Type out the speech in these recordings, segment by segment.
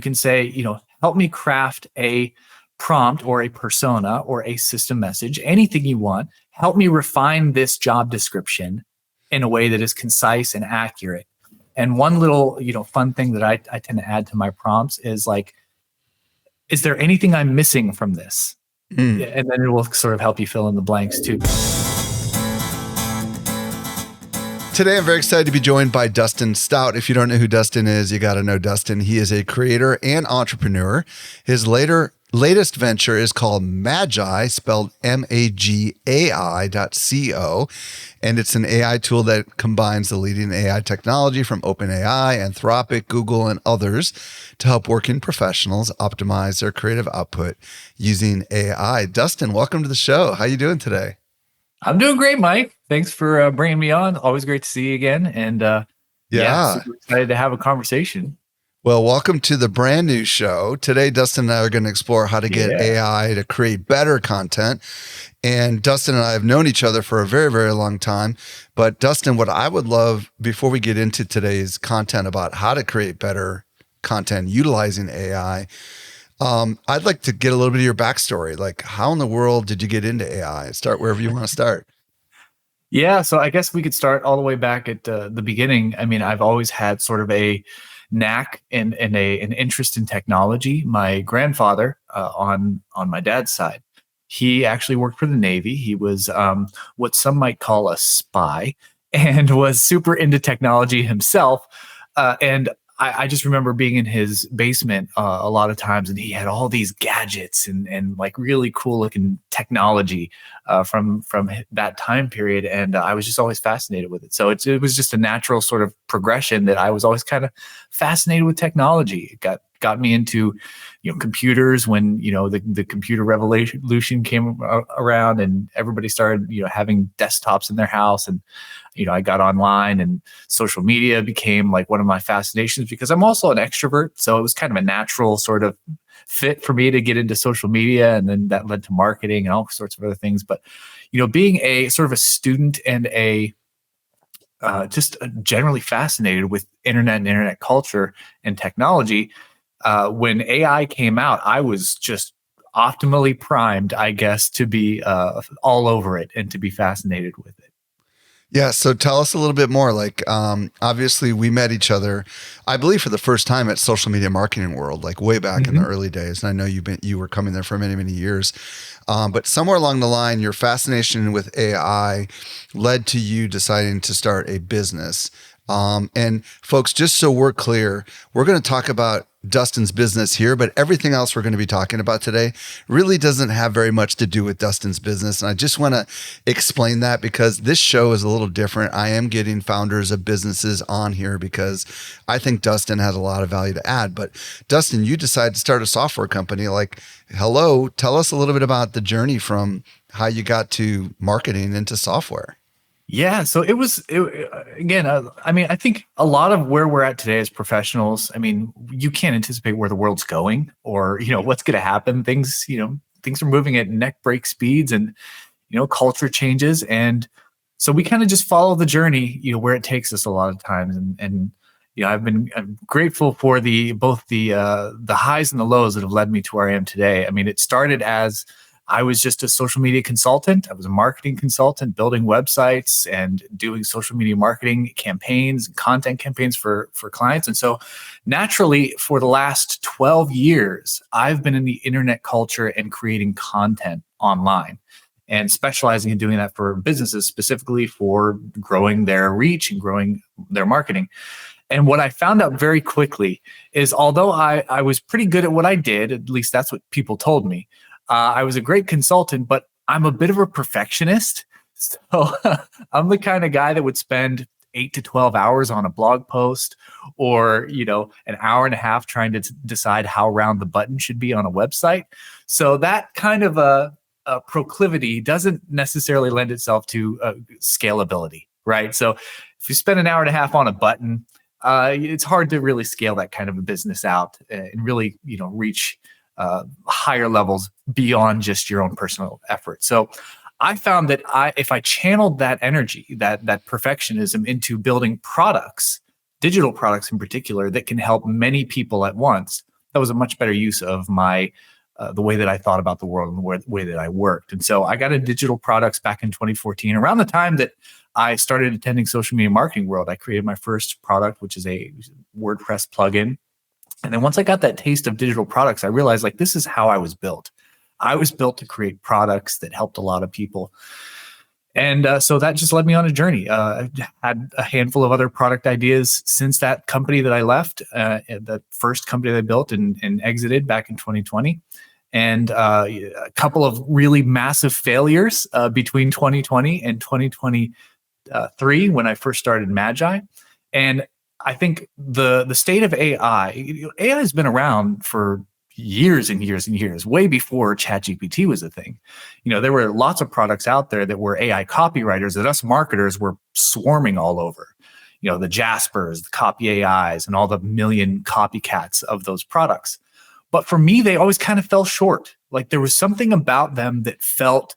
can say, help me craft a prompt or a persona or a system message, anything you want. Help me refine this job description in a way that is concise and accurate. And one little, fun thing that I tend to add to my prompts is like, is there anything I'm missing from this? And then it will sort of help you fill in the blanks too. Today, I'm very excited to be joined by Dustin Stout. If you don't know who Dustin is, you got to know Dustin. He is a creator and entrepreneur. His latest venture is called Magi, spelled MAGAI.co. And it's an AI tool that combines the leading AI technology from OpenAI, Anthropic, Google, and others to help working professionals optimize their creative output using AI. Dustin, welcome to the show. How you doing today? I'm doing great, Mike. Thanks for bringing me on. Always great to see you again. And super excited to have a conversation. Well, welcome to the brand new show. Today, Dustin and I are going to explore how to get AI to create better content. And Dustin and I have known each other for a very, very long time. But Dustin, what I would love before we get into today's content about how to create better content utilizing AI, I'd like to get a little bit of your backstory. Like, how in the world did you get into AI? Start wherever you want to start. Yeah, so I guess we could start all the way back at the beginning. I mean, I've always had sort of a knack and an interest in technology. My grandfather, on my dad's side, he actually worked for the Navy. He was what some might call a spy, and was super into technology himself. And I just remember being in his basement a lot of times, and he had all these gadgets and like really cool looking technology from that time period. And I was just always fascinated with it. So it was just a natural sort of progression that I was always kind of fascinated with technology. It got me into, computers when, the computer revolution came around and everybody started, having desktops in their house. And, I got online, and social media became like one of my fascinations because I'm also an extrovert. So it was kind of a natural sort of fit for me to get into social media. And then that led to marketing and all sorts of other things. But, being a sort of a student and just generally fascinated with internet and internet culture and technology, when AI came out, I was just optimally primed, I guess, to be all over it and to be fascinated with it. Yeah. So tell us a little bit more. Like, obviously we met each other, I believe, for the first time at Social Media Marketing World, like way back in the early days. And I know you were coming there for many, many years. But somewhere along the line, your fascination with AI led to you deciding to start a business. And folks, just so we're clear, we're going to talk about Dustin's business here, but everything else we're going to be talking about today really doesn't have very much to do with Dustin's business. And I just want to explain that because this show is a little different. I am getting founders of businesses on here because I think Dustin has a lot of value to add. But Dustin, you decided to start a software company. Like, hello, tell us a little bit about the journey from how you got to marketing into software. Yeah, so again, I mean, I think a lot of where we're at today as professionals, I mean, you can't anticipate where the world's going or, what's going to happen. Things are moving at neck break speeds and, culture changes. And so we kind of just follow the journey, where it takes us a lot of times. And I'm grateful for both the highs and the lows that have led me to where I am today. I mean, it started as I was just a social media consultant. I was a marketing consultant, building websites and doing social media marketing campaigns, content campaigns for clients. And so naturally, for the last 12 years, I've been in the internet culture and creating content online and specializing in doing that for businesses, specifically for growing their reach and growing their marketing. And what I found out very quickly is although I was pretty good at what I did, at least that's what people told me, I was a great consultant, but I'm a bit of a perfectionist. So I'm the kind of guy that would spend 8 to 12 hours on a blog post or, an hour and a half trying to decide how round the button should be on a website. So that kind of a proclivity doesn't necessarily lend itself to scalability, right? So if you spend an hour and a half on a button, it's hard to really scale that kind of a business out and really, reach higher levels beyond just your own personal effort. So I found that if I channeled that energy, that perfectionism into building products, digital products in particular, that can help many people at once, that was a much better use of my the way that I thought about the world and the way that I worked. And so I got into digital products back in 2014. Around the time that I started attending Social Media Marketing World, I created my first product, which is a WordPress plugin. And then once I got that taste of digital products, I realized like this is how I was built. I was built to create products that helped a lot of people. And so that just led me on a journey. I had a handful of other product ideas since that company that I left, the first company that I built and exited back in 2020. And a couple of really massive failures between 2020 and 2023 when I first started Magi. And I think the state of AI has been around for years and years and years, way before ChatGPT was a thing. There were lots of products out there that were AI copywriters that us marketers were swarming all over. The Jaspers, the Copy AIs, and all the million copycats of those products. But for me, they always kind of fell short. Like there was something about them that felt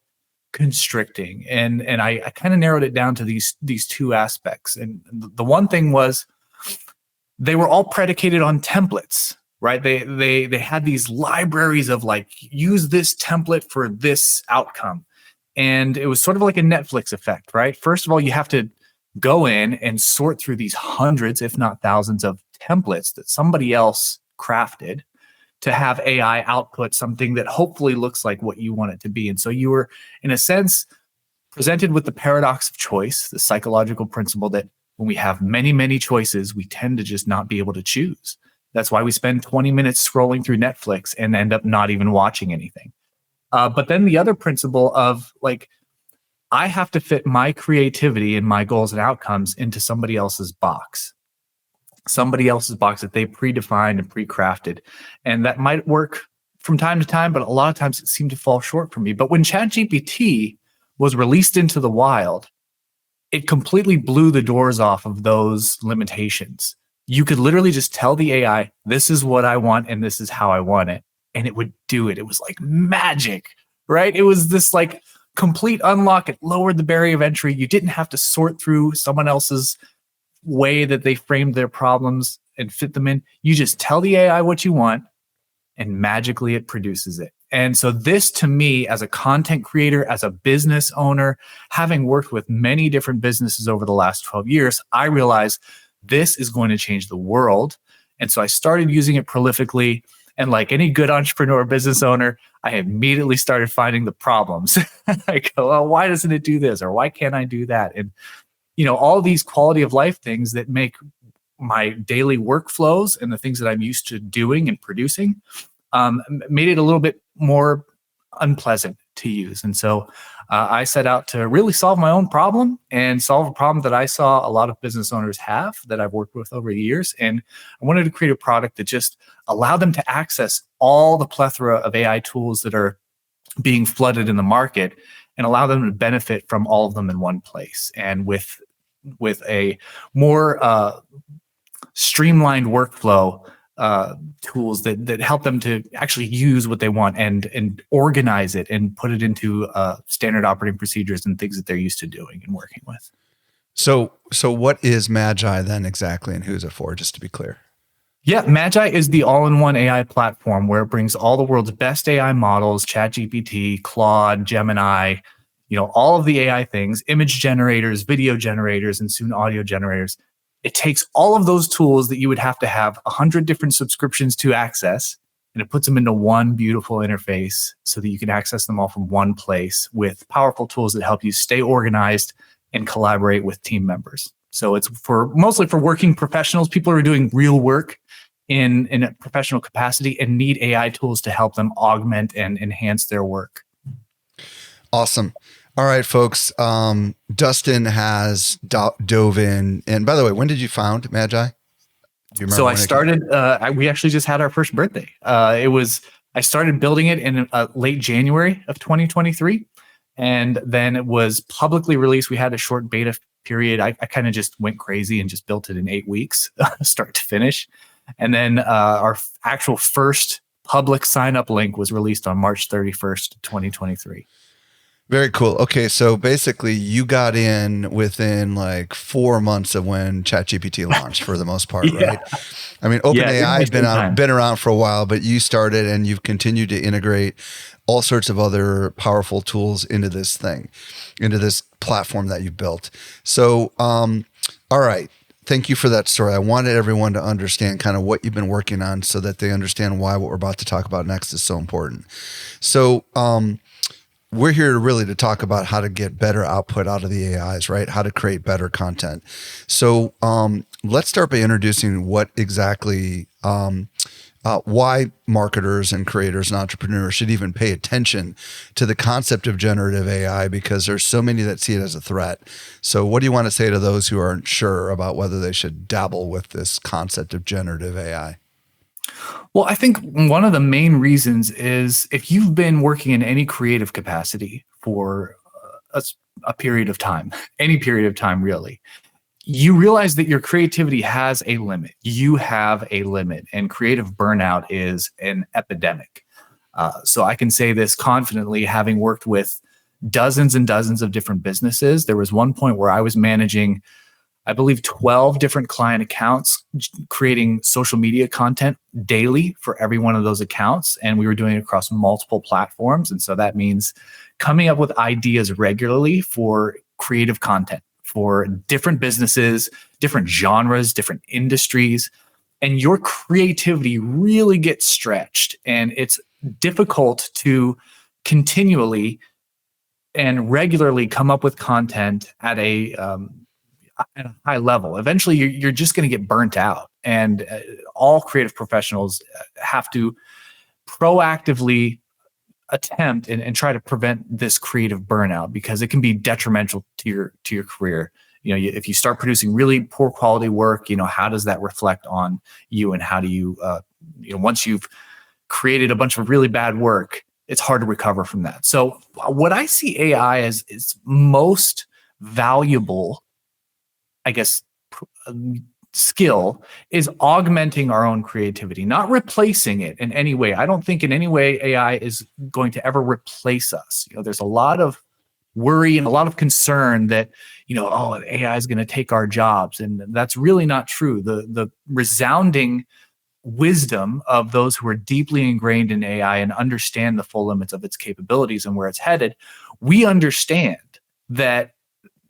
constricting. And I kind of narrowed it down to these two aspects. And the one thing was they were all predicated on templates. Right? They had these libraries of like, use this template for this outcome. And it was sort of like a Netflix effect, right? First of all, you have to go in and sort through these hundreds, if not thousands of templates that somebody else crafted to have AI output something that hopefully looks like what you want it to be. And so you were, in a sense, presented with the paradox of choice, the psychological principle that when we have many, many choices, we tend to just not be able to choose. That's why we spend 20 minutes scrolling through Netflix and end up not even watching anything. But then the other principle of like, I have to fit my creativity and my goals and outcomes into somebody else's box that they predefined and pre-crafted. And that might work from time to time, but a lot of times it seemed to fall short for me. But when ChatGPT was released into the wild, it completely blew the doors off of those limitations. You could literally just tell the AI, this is what I want and this is how I want it. And it would do it. It was like magic, right? It was this like complete unlock. It lowered the barrier of entry. You didn't have to sort through someone else's way that they framed their problems and fit them in. You just tell the AI what you want and magically it produces it. And so this to me, as a content creator, as a business owner, having worked with many different businesses over the last 12 years, I realized this is going to change the world. And so I started using it prolifically. And like any good entrepreneur, business owner, I immediately started finding the problems. I go, well, why doesn't it do this? Or why can't I do that? And, all these quality of life things that make my daily workflows and the things that I'm used to doing and producing made it a little bit more unpleasant to use. And so I set out to really solve my own problem and solve a problem that I saw a lot of business owners have that I've worked with over the years. And I wanted to create a product that just allowed them to access all the plethora of AI tools that are being flooded in the market and allow them to benefit from all of them in one place. And with a more streamlined workflow tools that help them to actually use what they want and organize it and put it into standard operating procedures and things that they're used to doing and working with. So what is Magi then exactly, and who's it for, just to be clear? Yeah, Magi is the all-in-one AI platform where it brings all the world's best AI models, ChatGPT, Claude, Gemini, all of the AI things, image generators, video generators, and soon audio generators. It takes all of those tools that you would have to have 100 different subscriptions to access, and it puts them into one beautiful interface so that you can access them all from one place with powerful tools that help you stay organized and collaborate with team members. So it's mostly for working professionals, people who are doing real work in a professional capacity and need AI tools to help them augment and enhance their work. Awesome. All right, folks. Dustin has dove in. And by the way, when did you found Magi? Do you remember? So I started, we actually just had our first birthday. I started building it in late January of 2023. And then it was publicly released. We had a short beta period. I kind of just went crazy and just built it in 8 weeks, start to finish. And then our actual first public sign up link was released on March 31st, 2023. Very cool. Okay, so basically, you got in within like 4 months of when ChatGPT launched, for the most part, Yeah. right? I mean, Yeah. It OpenAI was had same time. been around for a while, but you started and you've continued to integrate all sorts of other powerful tools into this thing, into this platform that you built. So, all right. Thank you for that story. I wanted everyone to understand kind of what you've been working on so that they understand why what we're about to talk about next is so important. So, we're here really to talk about how to get better output out of the AIs, right? How to create better content. So let's start by introducing what exactly, why marketers and creators and entrepreneurs should even pay attention to the concept of generative AI, because there's so many that see it as a threat. So what do you want to say to those who aren't sure about whether they should dabble with this concept of generative AI? Well, I think one of the main reasons is if you've been working in any creative capacity for a period of time, any period of time really, you realize that your creativity has a limit. You have a limit, and creative burnout is an epidemic. So I can say this confidently, having worked with dozens and dozens of different businesses. There was one point where I was managing, I believe, 12 different client accounts, creating social media content daily for every one of those accounts. And we were doing it across multiple platforms. And so that means coming up with ideas regularly for creative content for different businesses, different genres, different industries. And your creativity really gets stretched. And it's difficult to continually and regularly come up with content at a high level. Eventually, you're just going to get burnt out. And all creative professionals have to proactively attempt and try to prevent this creative burnout, because it can be detrimental to your career. If you start producing really poor quality work, how does that reflect on you, and how do you, once you've created a bunch of really bad work, it's hard to recover from that. So what I see AI as is most valuable, I guess, skill is augmenting our own creativity, not replacing it in any way. I don't think in any way AI is going to ever replace us. There's a lot of worry and a lot of concern that, oh, AI is going to take our jobs. And that's really not true. The resounding wisdom of those who are deeply ingrained in AI and understand the full limits of its capabilities and where it's headed, we understand that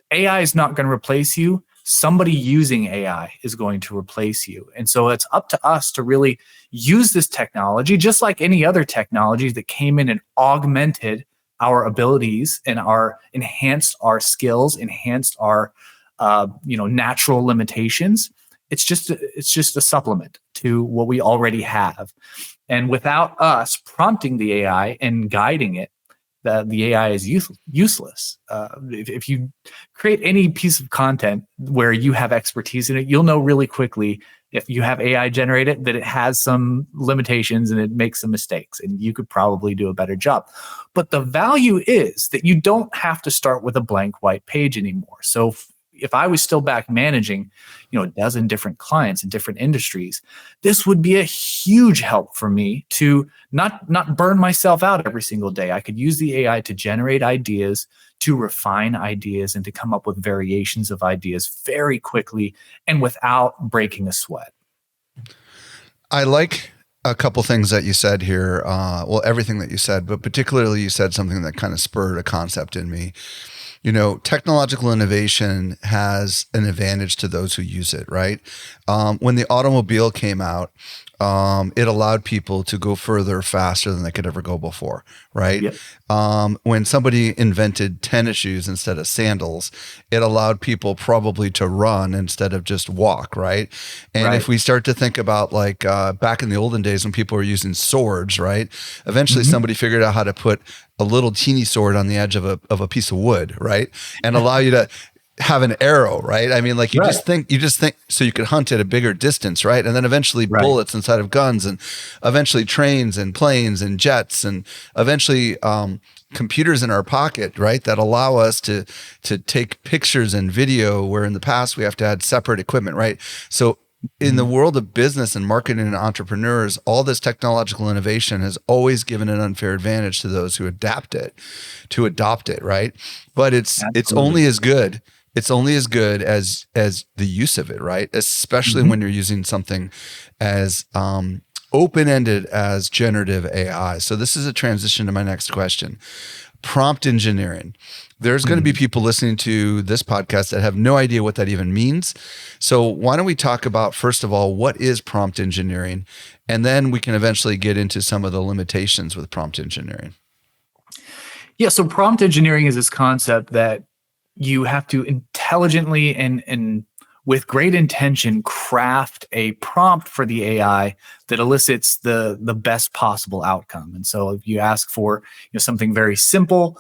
AI is not going to replace you. Somebody using AI is going to replace you. And so it's up to us to really use this technology, just like any other technologies that came in and augmented our abilities and enhanced our skills, enhanced our natural limitations. It's just a supplement to what we already have. And without us prompting the AI and guiding it, the AI is useless. If you create any piece of content where you have expertise in it, you'll know really quickly, if you have AI generate it, that it has some limitations and it makes some mistakes, and you could probably do a better job. But the value is that you don't have to start with a blank white page anymore. So if I was still back managing, a dozen different clients in different industries, this would be a huge help for me to not burn myself out every single day. I could use the AI to generate ideas, to refine ideas, and to come up with variations of ideas very quickly and without breaking a sweat. I like a couple things that you said here. Well, everything that you said, but particularly you said something that kind of spurred a concept in me. Technological innovation has an advantage to those who use it, right? When the automobile came out, it allowed people to go further faster than they could ever go before, right? Yep. When somebody invented tennis shoes instead of sandals, it allowed people probably to run instead of just walk, right? And Right. if we start to think about like back in the olden days when people were using swords, right? Eventually somebody figured out how to put a little teeny sword on the edge of a piece of wood, right? And allow you to have an arrow, right? I mean, like you Right. just think so you could hunt at a bigger distance, right? And then eventually Right. bullets inside of guns, and eventually trains and planes and jets, and eventually computers in our pocket, right? That allow us to take pictures and video, where in the past we have to add separate equipment, right? So in the world of business and marketing and entrepreneurs, all this technological innovation has always given an unfair advantage to those who adapt it, to adopt it, right? But it's only as good. It's only as good as the use of it, right? Especially when you're using something as open-ended as generative AI. So this is a transition to my next question. Prompt engineering. There's going to be people listening to this podcast that have no idea what that even means. So why don't we talk about, first of all, what is prompt engineering? And then we can eventually get into some of the limitations with prompt engineering. Yeah, so prompt engineering is this concept that you have to intelligently and with great intention craft a prompt for the AI that elicits the best possible outcome. And so if you ask for something very simple,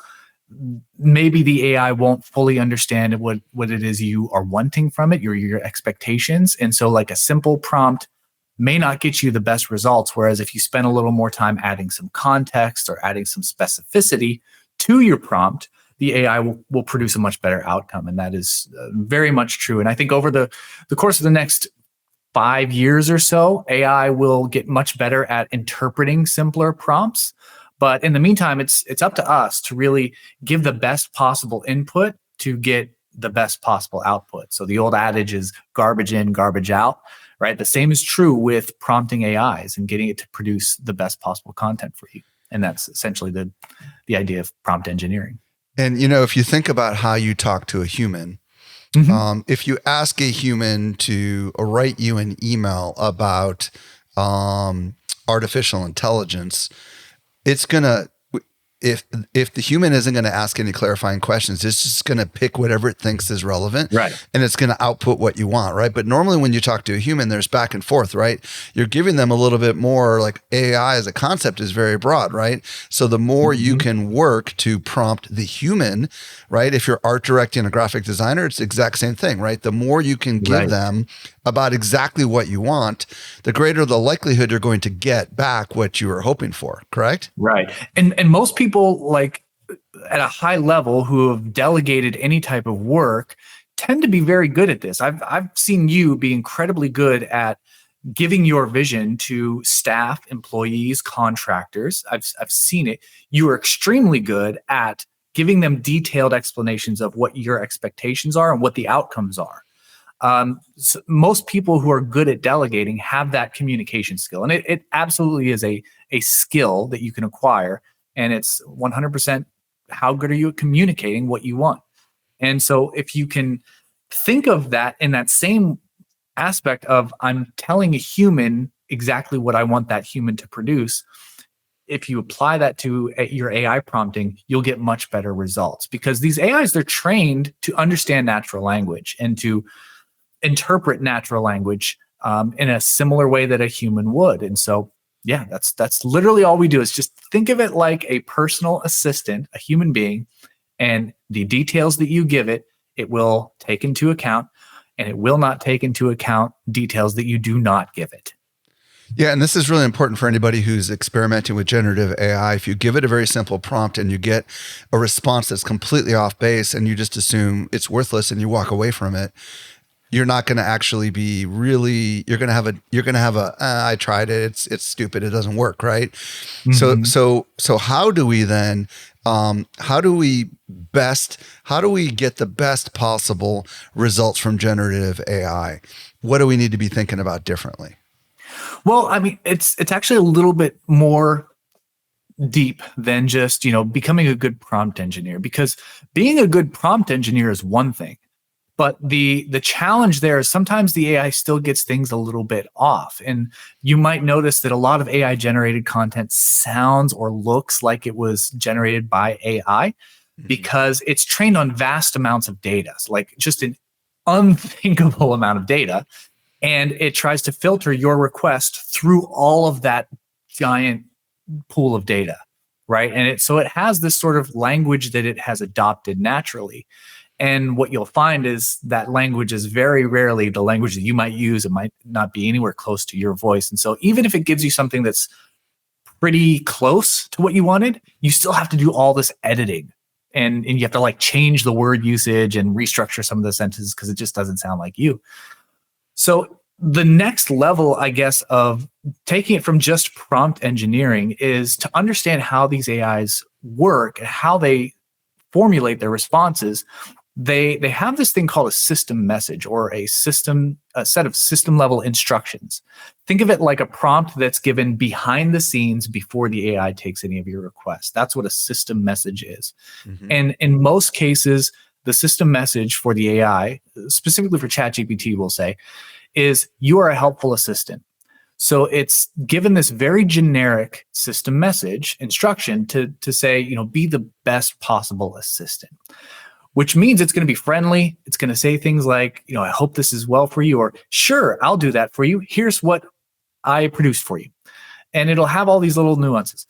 maybe the AI won't fully understand what it is you are wanting from it, your expectations. And so like a simple prompt may not get you the best results. Whereas if you spend a little more time adding some context or adding some specificity to your prompt, the AI will produce a much better outcome. And that is very much true. And I think over the course of the next 5 years or so, AI will get much better at interpreting simpler prompts. But in the meantime, it's up to us to really give the best possible input to get the best possible output. So the old adage is garbage in, garbage out, right? The same is true with prompting AIs and getting it to produce the best possible content for you. And that's essentially the idea of prompt engineering. And, if you think about how you talk to a human, if you ask a human to write you an email about artificial intelligence, it's going to, if the human isn't going to ask any clarifying questions, it's just going to pick whatever it thinks is relevant, right? And it's going to output what you want, right? But normally when you talk to a human, there's back and forth, right? You're giving them a little bit more. Like AI as a concept is very broad, right? So the more you can work to prompt the human, right? If you're art directing a graphic designer, it's the exact same thing, right? The more you can give them about exactly what you want, the greater the likelihood you're going to get back what you were hoping for, correct? Right. And most people, like at a high level, who have delegated any type of work tend to be very good at this. I've seen you be incredibly good at giving your vision to staff, employees, contractors. I've seen it. You are extremely good at giving them detailed explanations of what your expectations are and what the outcomes are. So most people who are good at delegating have that communication skill, and it absolutely is a skill that you can acquire, and it's 100% how good are you at communicating what you want. And so if you can think of that in that same aspect of I'm telling a human exactly what I want that human to produce, if you apply that to your AI prompting, you'll get much better results, because these AIs, they're trained to understand natural language and to interpret natural language in a similar way that a human would. And so, yeah, that's literally all we do is just think of it like a personal assistant, a human being, and the details that you give it, it will take into account, and it will not take into account details that you do not give it. Yeah, and this is really important for anybody who's experimenting with generative AI. If you give it a very simple prompt and you get a response that's completely off base and you just assume it's worthless and you walk away from it, you're not going to actually be really, you're going to have a, I tried it. It's stupid. It doesn't work. Right. Mm-hmm. So how do we then, how do we get the best possible results from generative AI? What do we need to be thinking about differently? Well, I mean, it's actually a little bit more deep than just, becoming a good prompt engineer, because being a good prompt engineer is one thing. But the challenge there is sometimes the AI still gets things a little bit off. And you might notice that a lot of AI generated content sounds or looks like it was generated by AI because it's trained on vast amounts of data, like just an unthinkable amount of data. And it tries to filter your request through all of that giant pool of data, right? And so it has this sort of language that it has adopted naturally. And what you'll find is that language is very rarely the language that you might use. It might not be anywhere close to your voice. And so even if it gives you something that's pretty close to what you wanted, you still have to do all this editing. And you have to like change the word usage and restructure some of the sentences because it just doesn't sound like you. So the next level, I guess, of taking it from just prompt engineering is to understand how these AIs work and how they formulate their responses. They have this thing called a system message, or a set of system level instructions. Think of it like a prompt that's given behind the scenes before the AI takes any of your requests. That's what a system message is. Mm-hmm. And in most cases, the system message for the AI, specifically for ChatGPT, we'll say, is you are a helpful assistant. So it's given this very generic system message instruction to say, be the best possible assistant, which means it's going to be friendly. It's going to say things like, I hope this is well for you, or sure, I'll do that for you. Here's what I produced for you. And it'll have all these little nuances.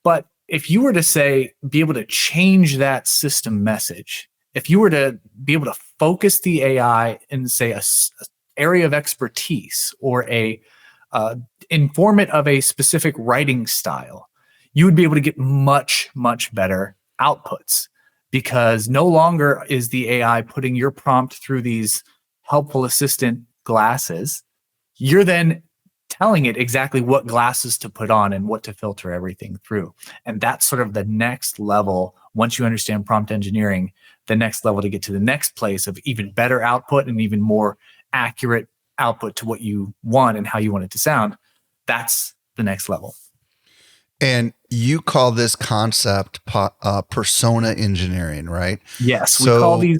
But if you were to be able to change that system message, if you were to be able to focus the AI in, say, a area of expertise, or inform it of a specific writing style, you would be able to get much, much better outputs, because no longer is the AI putting your prompt through these helpful assistant glasses. You're then telling it exactly what glasses to put on and what to filter everything through. And that's sort of the next level. Once you understand prompt engineering, the next level to get to the next place of even better output and even more accurate output to what you want and how you want it to sound. That's the next level. And you call this concept persona engineering, right? Yes, we call these.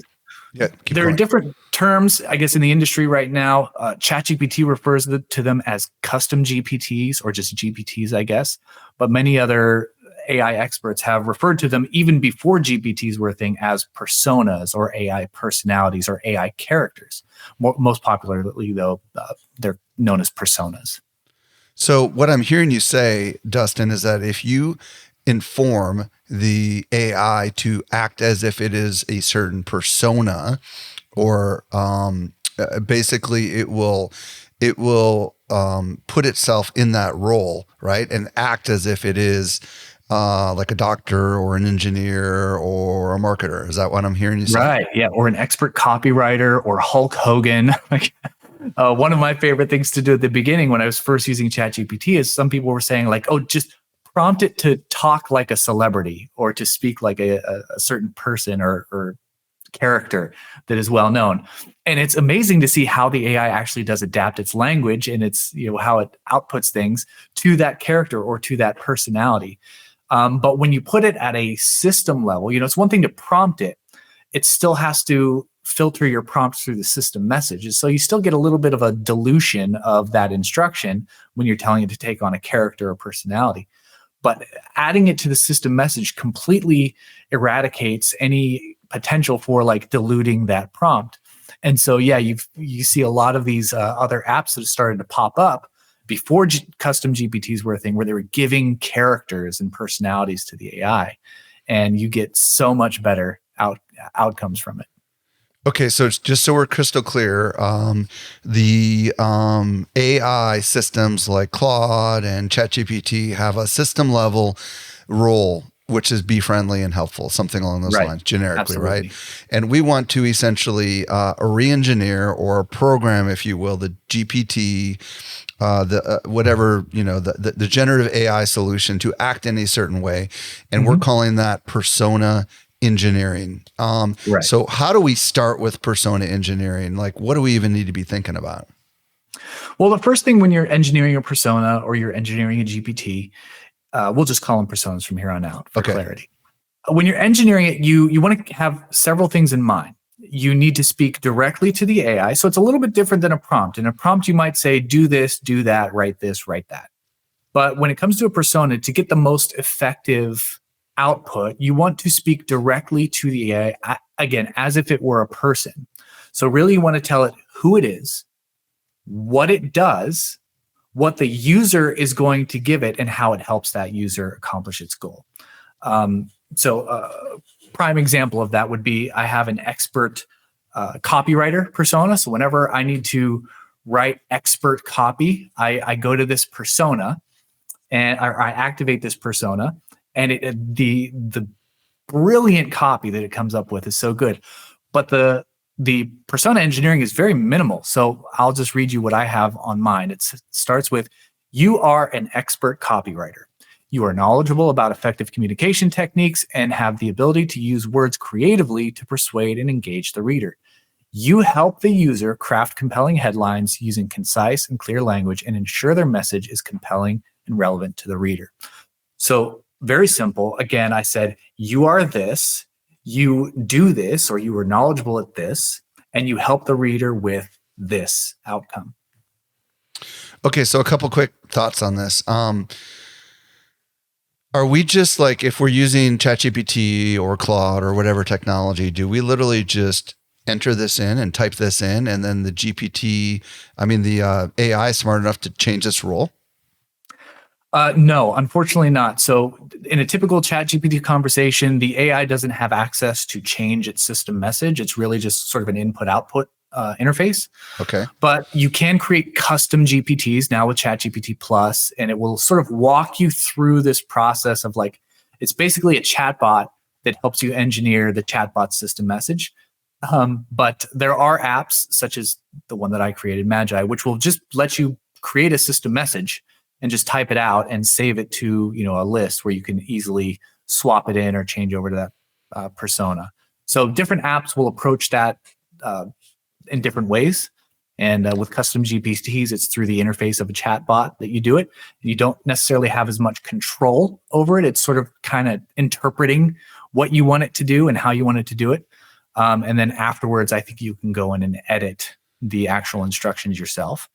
Yeah, there are different terms, I guess, in the industry right now. ChatGPT refers to them as custom GPTs, or just GPTs, I guess. But many other AI experts have referred to them, even before GPTs were a thing, as personas, or AI personalities, or AI characters. Most popularly, though, they're known as personas. So what I'm hearing you say, Dustin, is that if you inform the AI to act as if it is a certain persona, or basically it will put itself in that role, right, and act as if it is like a doctor or an engineer or a marketer. Is that what I'm hearing you say? Right. Yeah. Or an expert copywriter, or Hulk Hogan. One of my favorite things to do at the beginning when I was first using ChatGPT is some people were saying, like, oh, just prompt it to talk like a celebrity, or to speak like a certain person or character that is well known. And it's amazing to see how the AI actually does adapt its language and its, how it outputs things to that character or to that personality. But when you put it at a system level, it's one thing to prompt it. It still has to filter your prompts through the system messages. So you still get a little bit of a dilution of that instruction when you're telling it to take on a character or personality. But adding it to the system message completely eradicates any potential for like diluting that prompt. And so, yeah, you see a lot of these other apps that have started to pop up before custom GPTs were a thing, where they were giving characters and personalities to the AI, and you get so much better outcomes from it. Okay, so it's just so we're crystal clear, the AI systems like Claude and ChatGPT have a system level role, which is be friendly and helpful, something along those lines, generically, Absolutely. right? And we want to essentially re-engineer or program, if you will, the GPT, whatever, the generative AI solution to act in a certain way, and we're calling that persona engineering. Right. So how do we start with persona engineering? Like, what do we even need to be thinking about? Well, the first thing when you're engineering a persona or you're engineering a GPT, we'll just call them personas from here on out for clarity. When you're engineering it, you want to have several things in mind. You need to speak directly to the AI. So it's a little bit different than a prompt. In a prompt, you might say, do this, do that, write this, write that. But when it comes to a persona, to get the most effective output, you want to speak directly to the AI, again, as if it were a person. So really you want to tell it who it is, what it does, what the user is going to give it, and how it helps that user accomplish its goal. Prime example of that would be, I have an expert copywriter persona. So whenever I need to write expert copy, I go to this persona and I activate this persona, and the brilliant copy that it comes up with is so good. But the the persona engineering is very minimal. So I'll just read you what I have on mine. It starts with, you are an expert copywriter. You are knowledgeable about effective communication techniques and have the ability to use words creatively to persuade and engage the reader. You help the user craft compelling headlines using concise and clear language and ensure their message is compelling and relevant to the reader. So very simple. Again, I said, you are this, you do this, or you are knowledgeable at this, and you help the reader with this outcome. Okay, so a couple quick thoughts on this. Are we just like, if we're using ChatGPT or Claude or whatever technology, do we literally just enter this in and type this in, and then the AI is smart enough to change its role? No, unfortunately not. So in a typical ChatGPT conversation, the AI doesn't have access to change its system message. It's really just sort of an input-output interface. Okay. But you can create custom GPTs now with ChatGPT Plus, and it will sort of walk you through this process of like, it's basically a chatbot that helps you engineer the chatbot system message. But there are apps such as the one that I created, Magi, which will just let you create a system message and just type it out and save it to, a list where you can easily swap it in or change over to that persona. So different apps will approach that in different ways. And with custom GPTs, it's through the interface of a chatbot that you do it. You don't necessarily have as much control over it. It's sort of kind of interpreting what you want it to do and how you want it to do it. And then afterwards, I think you can go in and edit the actual instructions yourself,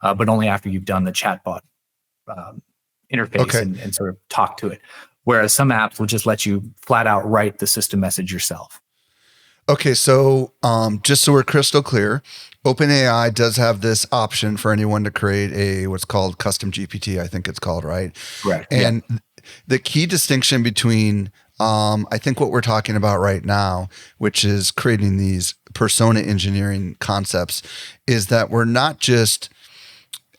but only after you've done the chatbot interface. Okay. and sort of talk to it. Whereas some apps will just let you flat out write the system message yourself. Okay, so just so we're crystal clear, OpenAI does have this option for anyone to create a what's called custom GPT, I think it's called, right? Correct. And the key distinction between I think what we're talking about right now, which is creating these persona engineering concepts, is that we're not just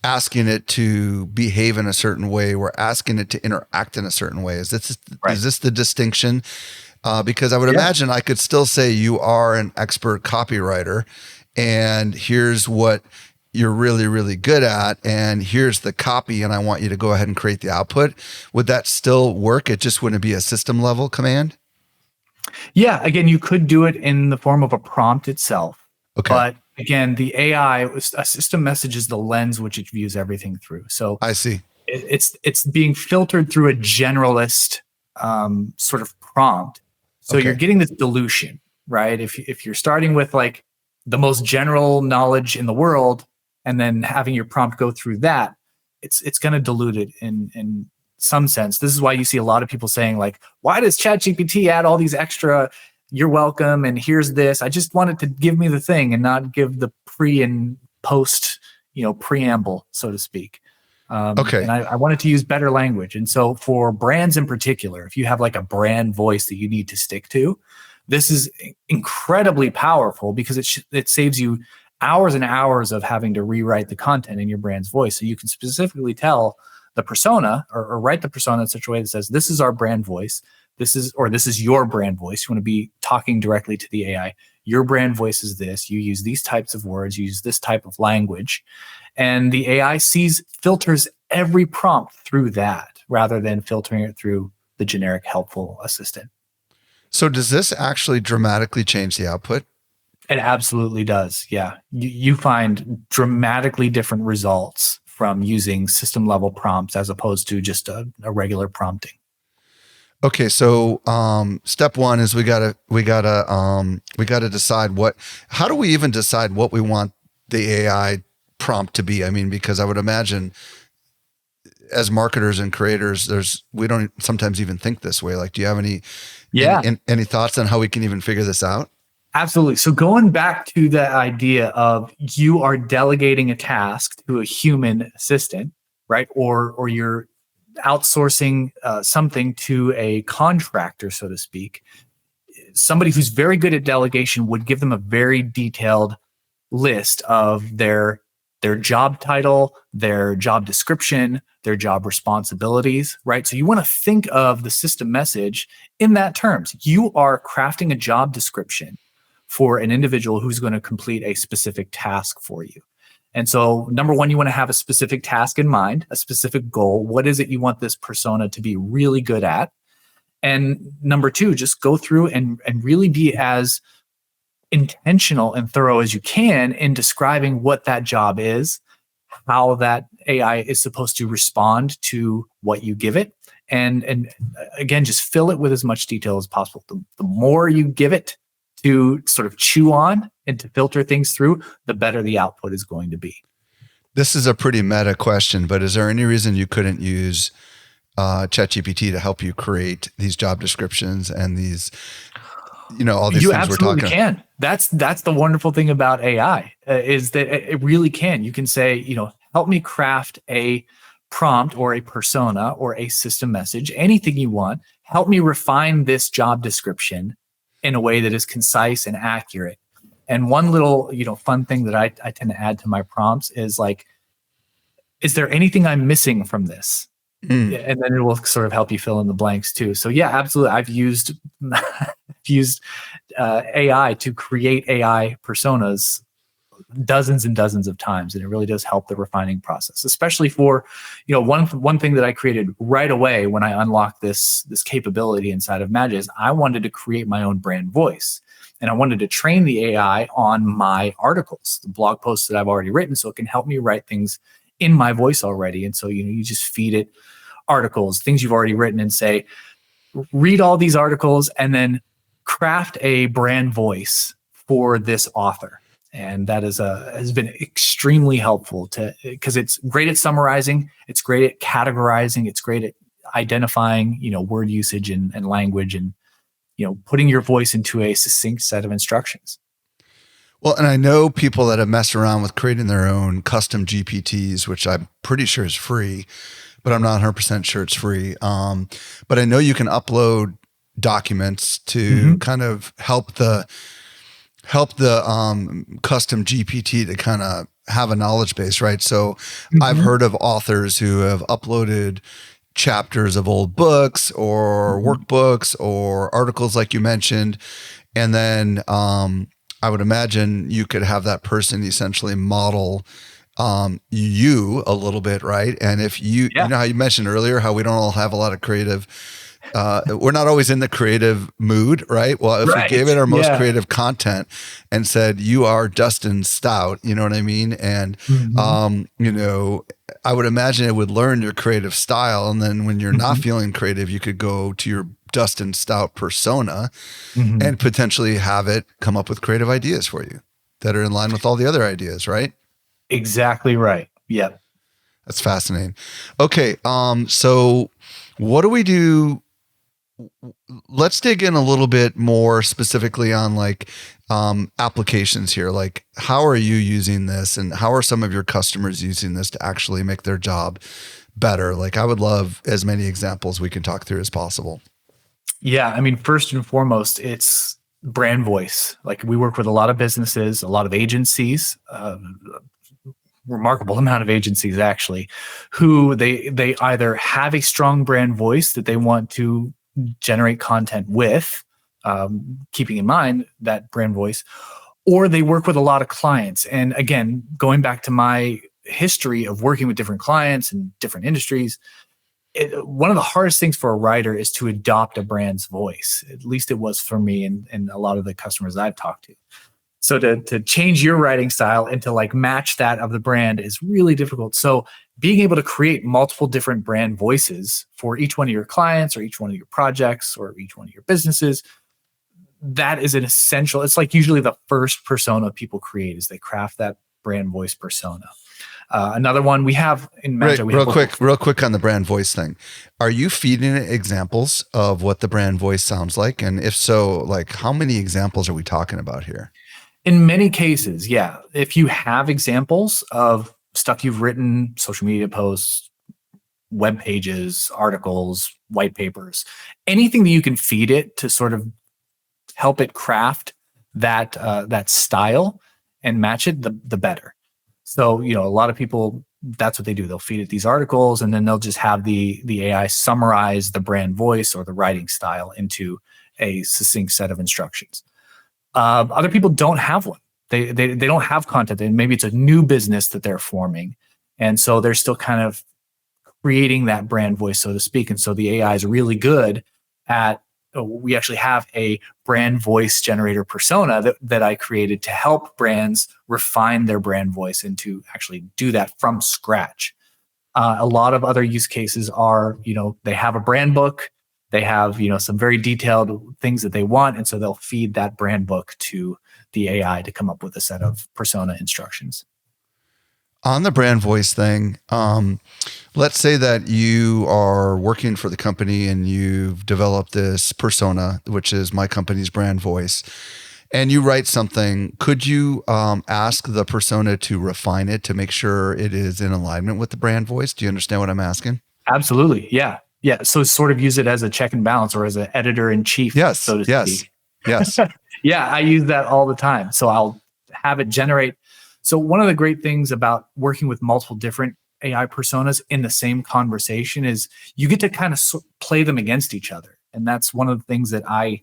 asking it to behave in a certain way, we're asking it to interact in a certain way. Is this the distinction? Because I would imagine I could still say you are an expert copywriter and here's what you're really, really good at, and here's the copy, and I want you to go ahead and create the output. Would that still work? It just wouldn't be a system level command? Yeah, again, you could do it in the form of a prompt itself. Okay. But again, the AI, a system message is the lens which it views everything through. So I see. It's being filtered through a generalist sort of prompt. So you're getting this dilution, right? If you're starting with like the most general knowledge in the world and then having your prompt go through that, it's going to dilute it in some sense. This is why you see a lot of people saying like, why does ChatGPT add all these extra, you're welcome, and here's this? I just wanted to give me the thing and not give the pre and post, preamble, so to speak. Okay. And I wanted to use better language. And so for brands in particular, if you have like a brand voice that you need to stick to, this is incredibly powerful because it saves you hours and hours of having to rewrite the content in your brand's voice. So you can specifically tell the persona or write the persona in such a way that says, this is our brand voice. This is your brand voice. You want to be talking directly to the AI. Your brand voice is this. You use these types of words. You use this type of language. And the AI filters every prompt through that rather than filtering it through the generic helpful assistant. So does this actually dramatically change the output? It absolutely does. Yeah. You find dramatically different results from using system level prompts as opposed to just a regular prompting. Okay, so step one is we gotta decide how do we even decide what we want the AI prompt to be? I mean, because I would imagine as marketers and creators, we don't sometimes even think this way. Like, do you have any thoughts on how we can even figure this out? Absolutely. So going back to the idea of you are delegating a task to a human assistant, right? Or you're outsourcing something to a contractor, so to speak. Somebody who's very good at delegation would give them a very detailed list of their job title, their job description, their job responsibilities, right? So you want to think of the system message in that terms. You are crafting a job description for an individual who's going to complete a specific task for you. And so, number one, you want to have a specific task in mind, a specific goal. What is it you want this persona to be really good at? And number two, just go through and really be as intentional and thorough as you can in describing what that job is, how that AI is supposed to respond to what you give it. And again, just fill it with as much detail as possible. The more you give it to sort of chew on and to filter things through, the better the output is going to be. This is a pretty meta question, but is there any reason you couldn't use ChatGPT to help you create these job descriptions and these, all these things we're talking about? You absolutely can. That's the wonderful thing about AI is that it really can. You can say, help me craft a prompt or a persona or a system message, anything you want. Help me refine this job description in a way that is concise and accurate. And one little, fun thing that I tend to add to my prompts is like, is there anything I'm missing from this? And then it will sort of help you fill in the blanks too. So yeah, absolutely. I've used AI to create AI personas dozens and dozens of times, and it really does help the refining process, especially for one thing that I created right away when I unlocked this capability inside of Magic is I wanted to create my own brand voice, and I wanted to train the AI on my articles, the blog posts that I've already written, so it can help me write things in my voice already. And so you just feed it articles, things you've already written, and say, read all these articles and then craft a brand voice for this author. And that has been extremely helpful because it's great at summarizing, it's great at categorizing, it's great at identifying, word usage and language, and putting your voice into a succinct set of instructions. Well, and I know people that have messed around with creating their own custom GPTs, which I'm pretty sure is free, but I'm not 100% sure it's free. But I know you can upload documents to kind of help the custom GPT to kind of have a knowledge base, right? So I've heard of authors who have uploaded chapters of old books or workbooks or articles like you mentioned. And then I would imagine you could have that person essentially model you a little bit, right? And if you know how you mentioned earlier how we don't all have a lot of creative, we're not always in the creative mood, right? Well, if we gave it our most creative content and said, you are Dustin Stout, you know what I mean? And, I would imagine it would learn your creative style. And then when you're not feeling creative, you could go to your Dustin Stout persona and potentially have it come up with creative ideas for you that are in line with all the other ideas, right? Exactly right. Yep. That's fascinating. Okay. So what do we do? Let's dig in a little bit more specifically on applications here. Like, how are you using this and how are some of your customers using this to actually make their job better? Like, I would love as many examples we can talk through as possible. Yeah. I mean, first and foremost, it's brand voice. Like, we work with a lot of businesses, a lot of agencies, remarkable amount of agencies actually, who they either have a strong brand voice that they want to generate content with, keeping in mind that brand voice, or they work with a lot of clients. And again, going back to my history of working with different clients and different industries, one of the hardest things for a writer is to adopt a brand's voice. At least it was for me and a lot of the customers I've talked to. So to change your writing style and to match that of the brand is really difficult. So being able to create multiple different brand voices for each one of your clients or each one of your projects or each one of your businesses, that is an essential. It's like usually the first persona people create is they craft that brand voice persona. Another one we have in Magic. Real quick on the brand voice thing. Are you feeding it examples of what the brand voice sounds like? And if so, how many examples are we talking about here? In many cases, yeah. If you have examples of stuff you've written, social media posts, web pages, articles, white papers, anything that you can feed it to sort of help it craft that style and match it, the better. So, a lot of people, that's what they do. They'll feed it these articles and then they'll just have the AI summarize the brand voice or the writing style into a succinct set of instructions. Other people don't have one. They don't have content, and maybe it's a new business that they're forming, and so they're still kind of creating that brand voice, so to speak. And so the AI is really good at. We actually have a brand voice generator persona that I created to help brands refine their brand voice and to actually do that from scratch. A lot of other use cases are, they have a brand book, they have, some very detailed things that they want. And so they'll feed that brand book to the AI to come up with a set of persona instructions. On the brand voice thing, let's say that you are working for the company and you've developed this persona, which is my company's brand voice, and you write something. Could you ask the persona to refine it to make sure it is in alignment with the brand voice? Do you understand what I'm asking? Absolutely. Yeah. Yeah. So sort of use it as a check and balance or as an editor in chief, so to speak. Yes. Yeah, I use that all the time. So I'll have it generate. So one of the great things about working with multiple different AI personas in the same conversation is you get to kind of play them against each other. And that's one of the things that I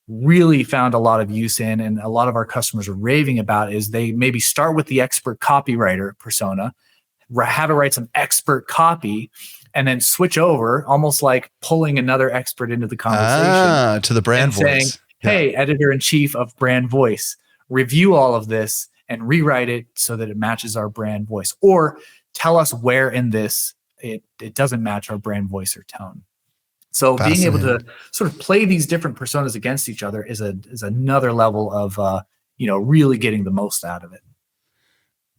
really found a lot of use in, and a lot of our customers are raving about, is they maybe start with the expert copywriter persona, have it write some expert copy, and then switch over, almost like pulling another expert into the conversation. To the brand voice. Saying, hey, editor in chief of brand voice, review all of this and rewrite it so that it matches our brand voice, or tell us where in this it doesn't match our brand voice or tone. So being able to sort of play these different personas against each other is another level of really getting the most out of it.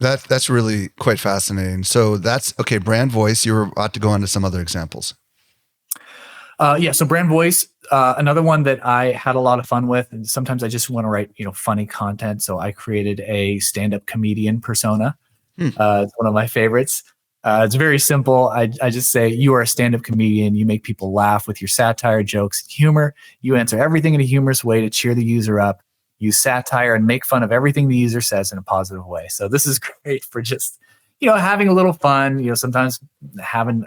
That's really quite fascinating. So that's okay. Brand voice. You were about to go on to some other examples. So brand voice, another one that I had a lot of fun with, and sometimes I just want to write, funny content. So I created a stand-up comedian persona. It's one of my favorites. It's very simple. I just say, you are a stand-up comedian. You make people laugh with your satire, jokes, and humor. You answer everything in a humorous way to cheer the user up. Use satire and make fun of everything the user says in a positive way. So this is great for just, having a little fun, sometimes having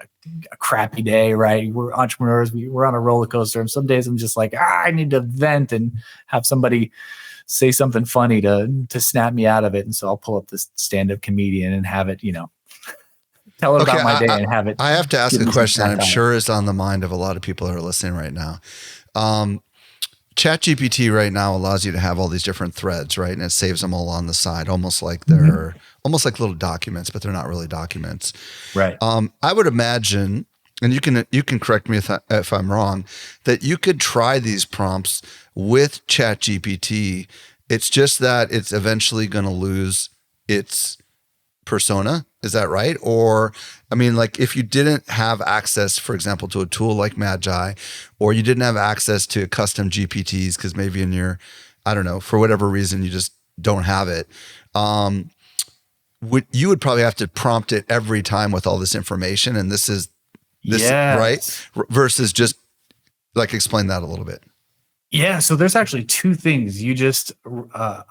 a crappy day, right? We're entrepreneurs. We're on a roller coaster. And some days I'm just like, I need to vent and have somebody say something funny to snap me out of it. And so I'll pull up this stand-up comedian and have it, tell it about my day and have it. I have to ask a question that I'm sure is on the mind of a lot of people that are listening right now. ChatGPT right now allows you to have all these different threads, right? And it saves them all on the side, almost like they're almost like little documents, but they're not really documents. Right. I would imagine, and you can correct me if I'm wrong, that you could try these prompts with ChatGPT. It's just that it's eventually going to lose its persona. Is that right? Or, like if you didn't have access, for example, to a tool like Magi, or you didn't have access to custom GPTs, because maybe in your, I don't know, for whatever reason, you just don't have it. You would probably have to prompt it every time with all this information. And this is right? Versus just explain that a little bit. Yeah, so there's actually two things you just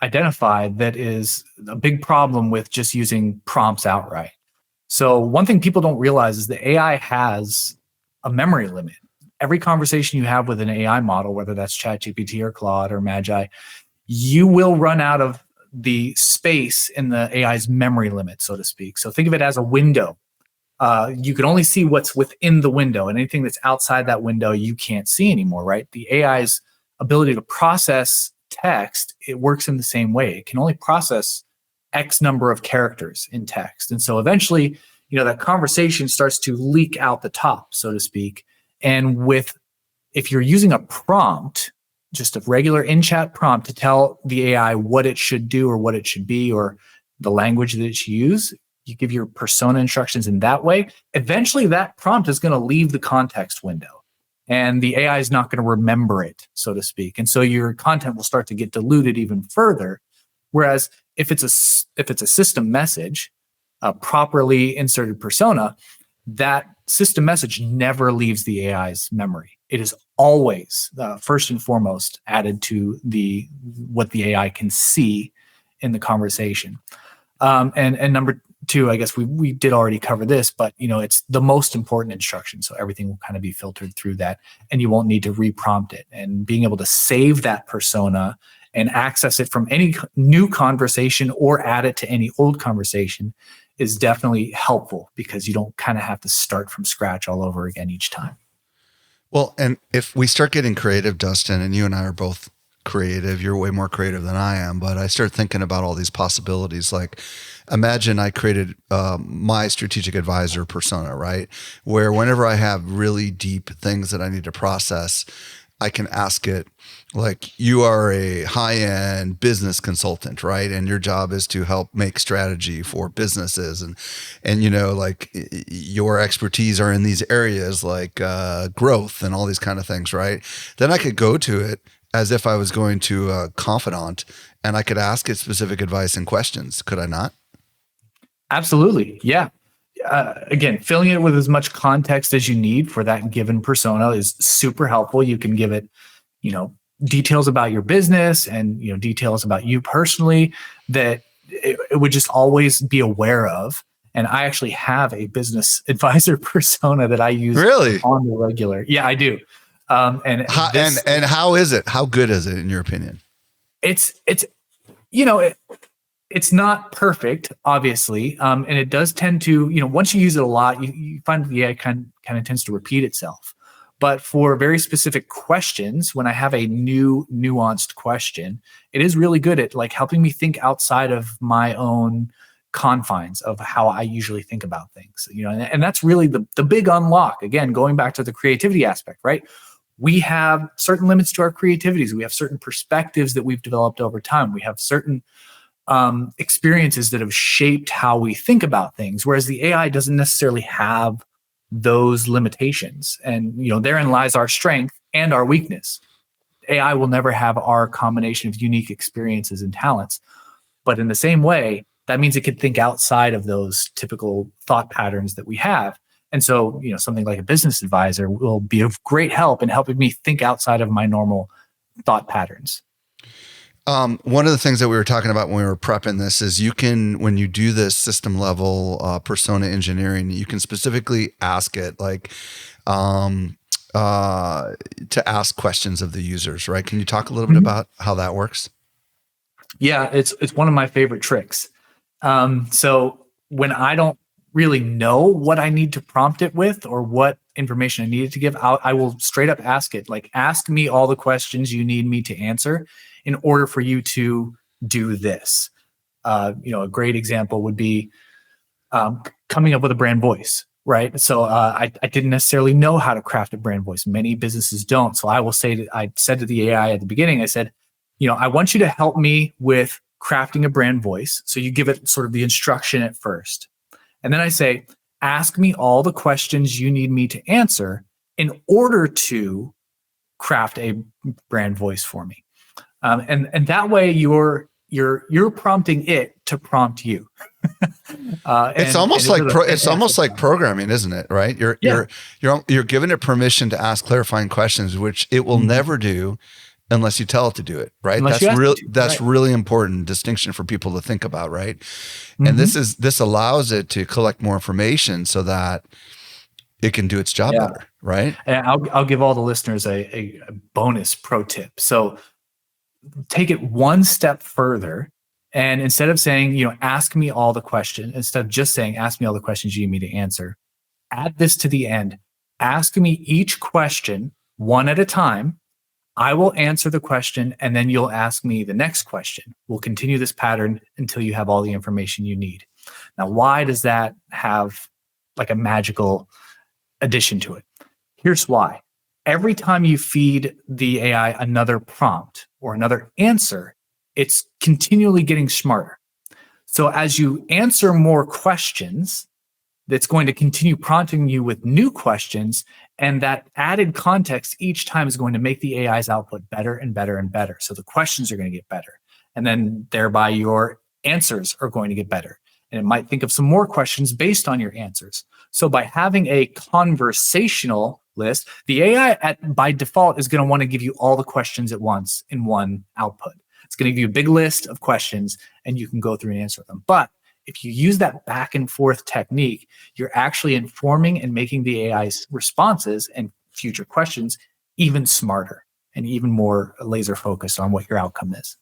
identified that is a big problem with just using prompts outright. So one thing people don't realize is the AI has a memory limit. Every conversation you have with an AI model, whether that's ChatGPT or Claude or Magi, you will run out of the space in the AI's memory limit, so to speak. So think of it as a window. You can only see what's within the window, and anything that's outside that window, you can't see anymore, right? The AI's ability to process text, it works in the same way. It can only process X number of characters in text. And so eventually, that conversation starts to leak out the top, so to speak. And if you're using a prompt, just a regular in-chat prompt to tell the AI what it should do or what it should be or the language that it should use, you give your persona instructions in that way, eventually that prompt is going to leave the context window. And the AI is not going to remember it, so to speak. And so your content will start to get diluted even further. Whereas if it's a system message, a properly inserted persona, that system message never leaves the AI's memory. It is always first and foremost added to what the AI can see in the conversation. And number two, I guess we did already cover this, but it's the most important instruction. So everything will kind of be filtered through that, and you won't need to reprompt it. And being able to save that persona and access it from any new conversation or add it to any old conversation is definitely helpful, because you don't kind of have to start from scratch all over again each time. Well, and if we start getting creative, Dustin, and you and I are both creative, you're way more creative than I am, but I start thinking about all these possibilities. Like, imagine I created my strategic advisor persona, right? Where whenever I have really deep things that I need to process, I can ask it, like, you are a high-end business consultant, right? And your job is to help make strategy for businesses. And like, your expertise are in these areas like growth and all these kind of things, right? Then I could go to it as if I was going to a confidant, and I could ask it specific advice and questions. Could I not? Absolutely. Yeah. Again, filling it with as much context as you need for that given persona is super helpful. You can give it, details about your business and, details about you personally that it would just always be aware of. And I actually have a business advisor persona that I use Really on the regular. Yeah, I do. And how is it? How good is it in your opinion? It's it's not perfect, obviously, and it does tend to, once you use it a lot, you find the AI kind of tends to repeat itself. But for very specific questions, when I have a new nuanced question, it is really good at like helping me think outside of my own confines of how I usually think about things. And that's really the big unlock. Again, going back to the creativity aspect, right? We have certain limits to our creativities. We have certain perspectives that we've developed over time. We have certain experiences that have shaped how we think about things, whereas the AI doesn't necessarily have those limitations. And therein lies our strength and our weakness. AI will never have our combination of unique experiences and talents, but in the same way, that means it could think outside of those typical thought patterns that we have. And so, something like a business advisor will be of great help in helping me think outside of my normal thought patterns. One of the things that we were talking about when we were prepping this is you can, when you do this system level persona engineering, you can specifically ask it like to ask questions of the users, right? Can you talk a little bit about how that works? Yeah, it's one of my favorite tricks. So when I don't really know what I need to prompt it with or what information I needed to give, I will straight up ask it, like, ask me all the questions you need me to answer in order for you to do this. A great example would be coming up with a brand voice, right? So I didn't necessarily know how to craft a brand voice. Many businesses don't. So I said to the AI at the beginning, I said, I want you to help me with crafting a brand voice. So you give it sort of the instruction at first. And then I say, ask me all the questions you need me to answer in order to craft a brand voice for me. And that way you're prompting it to prompt you. It's almost like programming, isn't it? Right? You're giving it permission to ask clarifying questions, which it will never do unless you tell it to do it. Right? That's really important distinction for people to think about. Right? And this allows it to collect more information so that it can do its job better. Right? And I'll give all the listeners a bonus pro tip. So take it one step further, and instead of saying, ask me all the questions, instead of just saying, ask me all the questions you need me to answer, add this to the end. Ask me each question one at a time. I will answer the question, and then you'll ask me the next question. We'll continue this pattern until you have all the information you need. Now, why does that have like a magical addition to it? Here's why. Every time you feed the AI another prompt or another answer, it's continually getting smarter. So as you answer more questions, that's going to continue prompting you with new questions. And that added context each time is going to make the AI's output better and better and better. So the questions are going to get better. And then thereby your answers are going to get better. And it might think of some more questions based on your answers. So by having a conversational list, the AI by default is going to want to give you all the questions at once in one output. It's going to give you a big list of questions and you can go through and answer them. But if you use that back and forth technique, you're actually informing and making the AI's responses and future questions even smarter and even more laser focused on what your outcome is.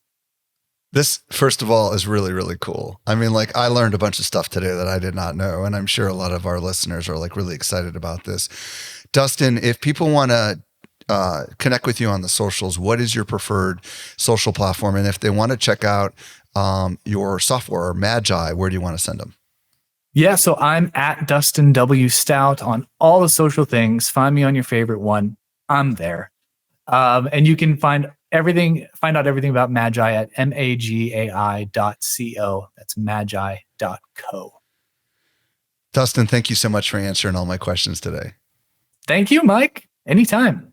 This, first of all, is really, really cool. I mean, like, I learned a bunch of stuff today that I did not know, and I'm sure a lot of our listeners are like really excited about this. Dustin, if people want to connect with you on the socials, what is your preferred social platform? And if they want to check out your software, Magi, where do you want to send them? Yeah, so I'm at Dustin W Stout on all the social things. Find me on your favorite one. I'm there. And you can find out everything about Magi at magai.co. That's magi.co. Dustin, thank you so much for answering all my questions today. Thank you, Mike. Anytime.